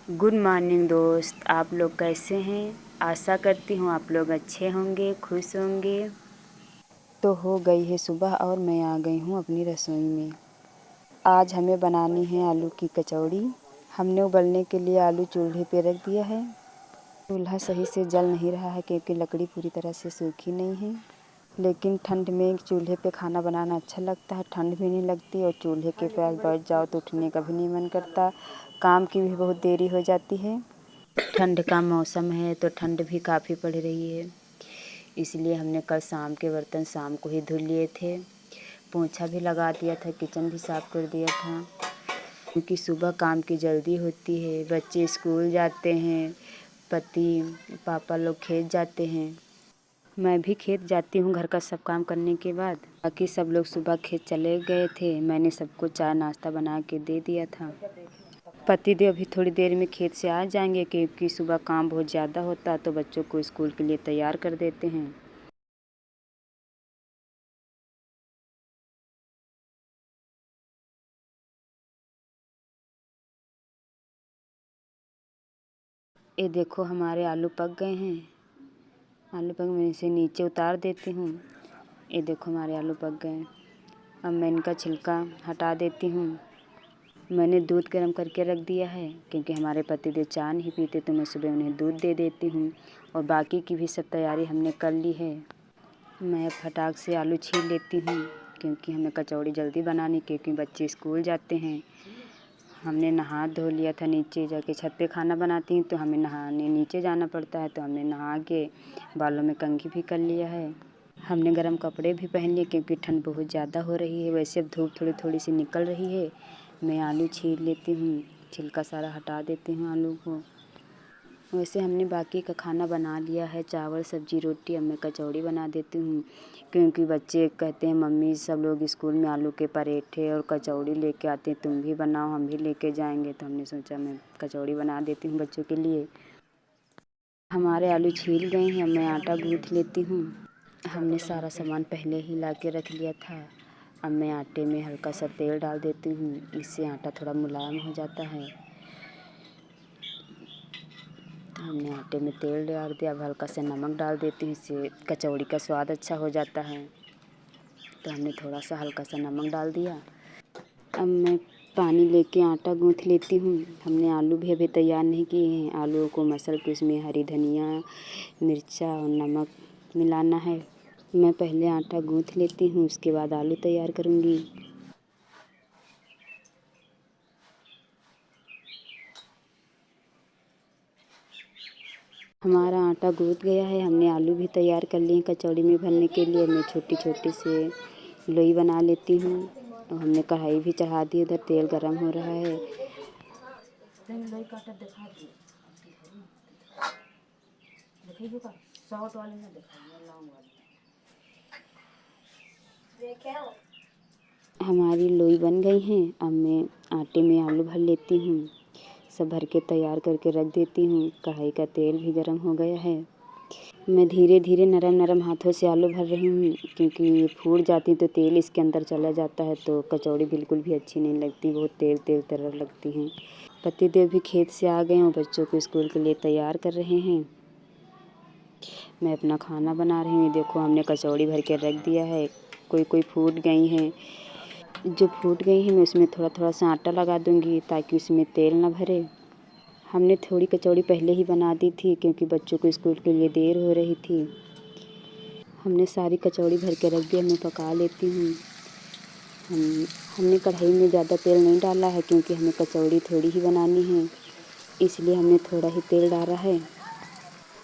Good morning दोस्त, आप लोग कैसे हैं। आशा करती हूँ आप लोग अच्छे होंगे, खुश होंगे। तो हो गई है सुबह और मैं आ गई हूँ अपनी रसोई में। आज हमें बनानी है आलू की कचौड़ी। हमने उबलने के लिए आलू चूल्हे पे रख दिया है। चूल्हा सही से जल नहीं रहा है क्योंकि लकड़ी पूरी तरह से सूखी नहीं है। लेकिन ठंड में चूल्हे पे खाना बनाना अच्छा लगता है, ठंड भी नहीं लगती और चूल्हे के पास बैठ जाओ तो उठने का भी नहीं मन करता। काम की भी बहुत देरी हो जाती है। ठंड का मौसम है तो ठंड भी काफ़ी पड़ रही है, इसलिए हमने कल शाम के बर्तन शाम को ही धुल लिए थे। पोंछा भी लगा दिया था, किचन भी साफ़ कर दिया था क्योंकि सुबह काम की जल्दी होती है। बच्चे स्कूल जाते हैं, पति पापा लोग खेत जाते हैं। मैं भी खेत जाती हूँ घर का सब काम करने के बाद। बाकी सब लोग सुबह खेत चले गए थे। मैंने सबको चाय नाश्ता बना के दे दिया था। पतिदेव अभी थोड़ी देर में खेत से आ जाएंगे क्योंकि सुबह काम बहुत ज़्यादा होता है तो बच्चों को स्कूल के लिए तैयार कर देते हैं। ये देखो हमारे आलू पक गए हैं। आलू पक मैं इसे नीचे उतार देती हूँ। ये देखो हमारे आलू पक गए। अब मैं इनका छिलका हटा देती हूँ। मैंने दूध गर्म करके रख दिया है क्योंकि हमारे पतिदेव चाय नहीं पीते तो मैं सुबह उन्हें दूध दे देती हूँ। और बाकी की भी सब तैयारी हमने कर ली है। मैं अब फटाक से आलू छील लेती हूँ क्योंकि हमें कचौड़ी जल्दी बनानी, क्योंकि बच्चे स्कूल जाते हैं। हमने नहा धो लिया था, नीचे जाके छत पे खाना बनाती हूँ तो हमें नहाने नीचे जाना पड़ता है, तो हमने नहा के बालों में कंघी भी कर लिया है। हमने गर्म कपड़े भी पहन लिए क्योंकि ठंड बहुत ज़्यादा हो रही है। वैसे अब धूप थोड़ी थोड़ी सी निकल रही है। मैं आलू छील लेती हूँ, छिलका सारा हटा देती हूँ आलू को। वैसे हमने बाकी का खाना बना लिया है, चावल सब्जी रोटी। अब मैं कचौड़ी बना देती हूँ क्योंकि बच्चे कहते हैं मम्मी सब लोग स्कूल में आलू के पराठे और कचौड़ी लेके आते हैं, तुम भी बनाओ हम भी लेके जाएंगे। तो हमने सोचा मैं कचौड़ी बना देती हूँ बच्चों के लिए। हमारे आलू छील गए हैं, अब मैं आटा गूँथ लेती हूँ। हमने सारा सामान पहले ही ला के रख लिया था। अब मैं आटे में हल्का सा तेल डाल देती हूँ, इससे आटा थोड़ा मुलायम हो जाता है। हमने आटे में तेल डाल दिया। अब हल्का सा नमक डाल देती हूँ, इससे कचौड़ी का स्वाद अच्छा हो जाता है। तो हमने थोड़ा सा हल्का सा नमक डाल दिया। अब मैं पानी लेके आटा गूँथ लेती हूँ। हमने आलू भी अभी तैयार नहीं किए हैं। आलूओं को मसल के उसमें हरी धनिया मिर्चा और नमक मिलाना है। मैं पहले आटा गूँथ लेती हूँ, उसके बाद आलू तैयार करूँगी। हमारा आटा गूँथ गया है। हमने आलू भी तैयार कर लिए कचौड़ी में भरने के लिए। मैं छोटी छोटी से लोई बना लेती हूँ और हमने कढ़ाई भी चढ़ा दी, इधर तेल गरम हो रहा है। हमारी लोई बन गई हैं। अब मैं आटे में आलू भर लेती हूँ। सब भर के तैयार करके रख देती हूँ। कढ़ाई का तेल भी गर्म हो गया है। मैं धीरे धीरे नरम नरम हाथों से आलू भर रही हूँ क्योंकि ये फूट जाती तो तेल इसके अंदर चला जाता है तो कचौड़ी बिल्कुल भी अच्छी नहीं लगती, बहुत तेल तेल तरह लगती हैं। पतिदेव भी खेत से आ गए और बच्चों को स्कूल के लिए तैयार कर रहे हैं। मैं अपना खाना बना रही हूँ। देखो हमने कचौड़ी भर के रख दिया है। कोई कोई फूट गई हैं। जो फूट गई हैं मैं उसमें थोड़ा थोड़ा सा आटा लगा दूँगी ताकि उसमें तेल ना भरे। हमने थोड़ी कचौड़ी पहले ही बना दी थी क्योंकि बच्चों को स्कूल के लिए देर हो रही थी। हमने सारी कचौड़ी भर के रख दी, मैं पका लेती हूँ। हमने कढ़ाई में ज़्यादा तेल नहीं डाला है क्योंकि हमें कचौड़ी थोड़ी ही बनानी है, इसलिए हमने थोड़ा ही तेल डाला है।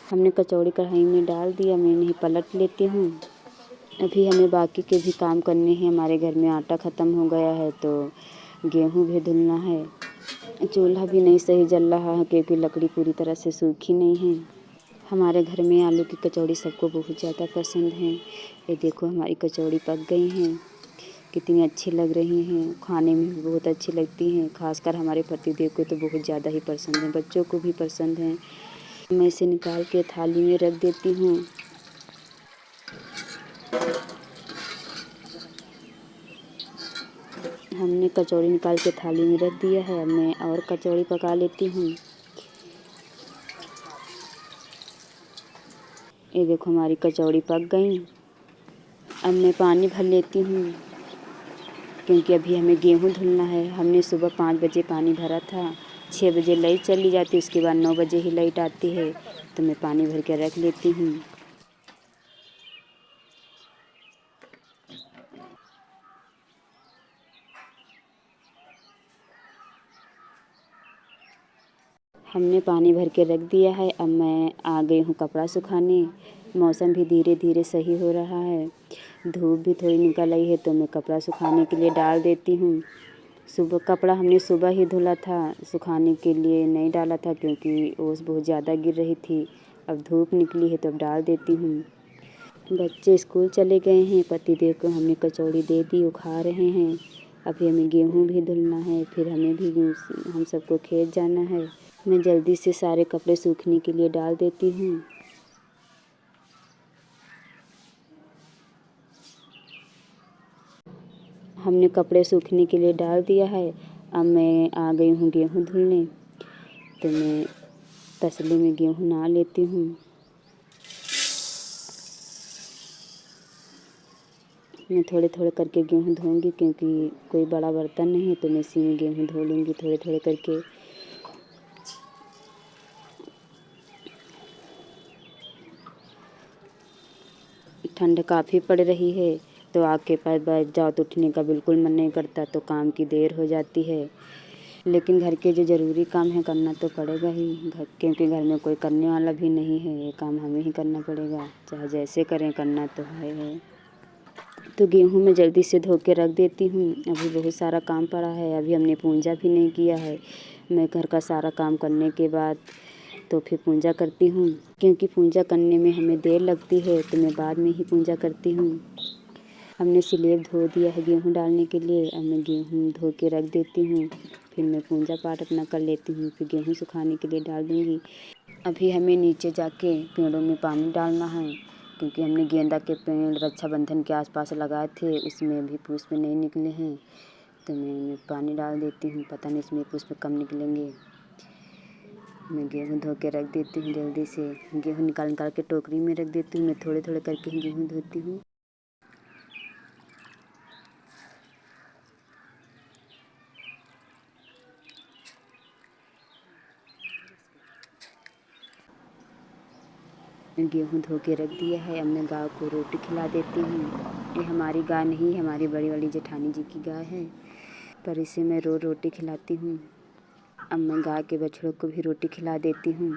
हमने कचौड़ी कढ़ाई में डाल दिया, मैं इन्हें पलट लेती हूँ। अभी हमें बाकी के भी काम करने हैं। हमारे घर में आटा ख़त्म हो गया है तो गेहूँ भी धुलना है। चूल्हा भी नहीं सही जल रहा है क्योंकि लकड़ी पूरी तरह से सूखी नहीं है। हमारे घर में आलू की कचौड़ी सबको बहुत ज़्यादा पसंद है। ये देखो हमारी कचौड़ी पक गई हैं, कितनी अच्छी लग रही हैं, खाने में भी बहुत अच्छी लगती हैं। खासकर हमारे पतिदेव को तो बहुत ज़्यादा ही पसंद है, बच्चों को भी पसंद है। मैं इसे निकाल के थाली में रख देती हूँ। हमने कचौड़ी निकाल के थाली में रख दिया है। अब मैं और कचौड़ी पका लेती हूँ। ये देखो हमारी कचौड़ी पक गई। अब मैं पानी भर लेती हूँ क्योंकि अभी हमें गेहूँ धुलना है। हमने सुबह 5 बजे पानी भरा था, 6 बजे लाइट चली जाती, उसके बाद 9 बजे ही लाइट आती है, तो मैं पानी भर के रख लेती हूँ। हमने पानी भर के रख दिया है। अब मैं आ गई हूँ कपड़ा सुखाने। मौसम भी धीरे धीरे सही हो रहा है, धूप भी थोड़ी निकल आई है, तो मैं कपड़ा सुखाने के लिए डाल देती हूँ। सुबह कपड़ा हमने सुबह ही धुला था, सुखाने के लिए नहीं डाला था क्योंकि ओस बहुत ज़्यादा गिर रही थी। अब धूप निकली है तो अब डाल देती हूँ। बच्चे स्कूल चले गए हैं, पतिदेव को हमने कचौड़ी दे दी, वो खा रहे हैं। अभी हमें गेहूँ भी धुलना है, फिर हमें भी हम सबको खेत जाना है। मैं जल्दी से सारे कपड़े सूखने के लिए डाल देती हूँ। हमने कपड़े सूखने के लिए डाल दिया है। अब मैं आ गई हूँ गेहूँ धुलने, तो मैं तसले में गेहूँ ना लेती हूँ। मैं थोड़े थोड़े करके गेहूँ धोऊंगी क्योंकि कोई बड़ा बर्तन नहीं है, तो मैं इसी में गेहूँ धो लूँगी थोड़े थोड़े करके। ठंड काफ़ी पड़ रही है, तो आग के पास बैठ जाओ तो उठने का बिल्कुल मन नहीं करता, तो काम की देर हो जाती है। लेकिन घर के जो ज़रूरी काम है करना तो पड़ेगा ही, क्योंकि घर में कोई करने वाला भी नहीं है, ये काम हमें ही करना पड़ेगा, चाहे जैसे करें, करना तो है। तो गेहूँ मैं जल्दी से धो के रख देती हूँ। अभी बहुत सारा काम पड़ा है, अभी हमने पूजा भी नहीं किया है। मैं घर का सारा काम करने के बाद तो फिर पूजा करती हूँ, क्योंकि पूजा करने में हमें देर लगती है, तो मैं बाद में ही पूजा करती हूँ। हमने स्लेब धो दिया है गेहूँ डालने के लिए। अब मैं गेहूँ धो के रख देती हूँ, फिर मैं पूजा पाठ अपना कर लेती हूँ, फिर गेहूँ सुखाने के लिए डाल दूँगी। अभी हमें नीचे जाके पेड़ों में पानी डालना है, क्योंकि हमने गेंदा के पेड़ रक्षाबंधन के आसपास लगाए थे, उसमें अभी पुष्प नहीं निकले हैं, तो मैं पानी डाल देती हूँ। पता नहीं इसमें पुष्प कब निकलेंगे। मैं गेहूँ धो के रख देती हूँ, जल्दी से गेहूँ निकाल निकाल के टोकरी में रख देती हूँ। मैं थोड़े थोड़े करके ही गेहूँ धोती हूँ। गेहूँ धो के रख दिया है। अब मैं गाय को रोटी खिला देती हूँ। ये हमारी गाय नहीं, हमारी बड़ी वाली जेठानी जी की गाय है, पर इसे मैं रोज़ रोटी खिलाती हूँ। अब मैं गाय के बछड़ों को भी रोटी खिला देती हूँ।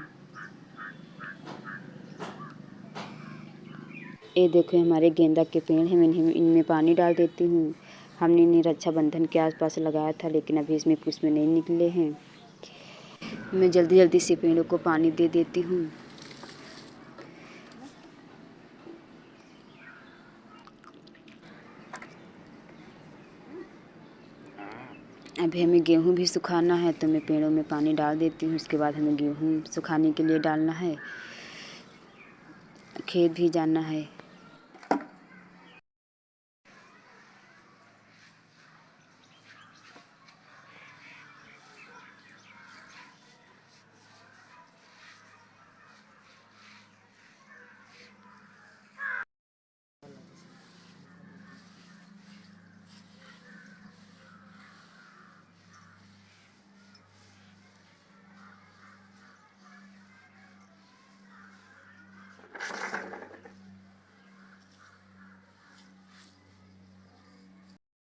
ये देखो हमारे गेंदा के पेड़ हैं, मैं इनमें पानी डाल देती हूँ। हमने इन्हें रक्षाबंधन के आसपास लगाया था, लेकिन अभी इसमें पुष्प नहीं निकले हैं। मैं जल्दी जल्दी से पेड़ों को पानी दे देती हूँ। अभी हमें गेहूँ भी सुखाना है, तो मैं पेड़ों में पानी डाल देती हूँ। उसके बाद हमें गेहूँ सुखाने के लिए डालना है, खेत भी जाना है।